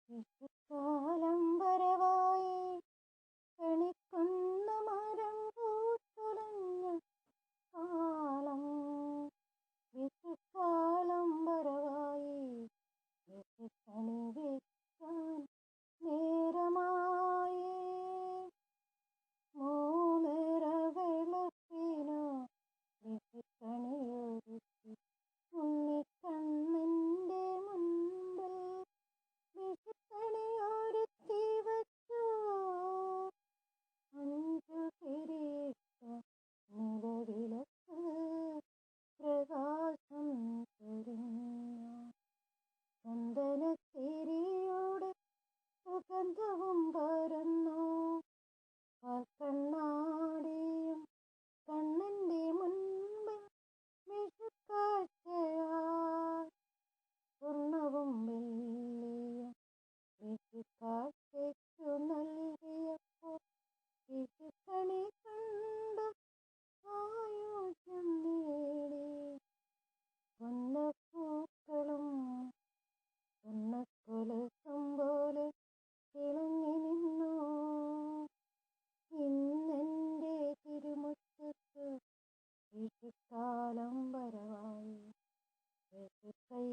വിഷുക്കാലം വരവായി കണിക്കുന്ന മരം പൂത്തുലഞ്ഞ കാലം. വിഷുക്കാലം വരവായി വിഷുക്കണി വെക്കാൻ നേരമായി. മൂന്നിര വിളക്കിനു വിഷുക്കണിയൊരുക്കി ഉണ്ണിക്കണ്ണൻ്റെ മുൻപിൽ വിഷുക്കണിയൊരുക്കി വച്ചു. 5 തിരിയിട്ട നിലവിളക്ക് പ്രകാശം ചൊരിഞ്ഞു. ചന്ദനത്തിരിയുടെ സുഗന്ധവും പരന്നു. കണ്ണാടിയും കണ്ണൻ്റെ മുൻപിൽ വിഷുക്കാഴ്ചയായി. സ്വർണവും വെള്ളിയും വിഷുക്കാഴ്ചയ്ക്കു നൽകിയപ്പോൾ വിഷുക്കണി കണ്ടു ആയുഷ്യം നേടി. പൊന്നപ്പൂക്കളും പൊന്നക്കൊലുസും പോലെ തിളങ്ങി നിന്നു ഇന്നെൻ്റെ തിരുമുറ്റത്ത് വിഷുക്കാലം വരവായി. വിഷുക്കൈ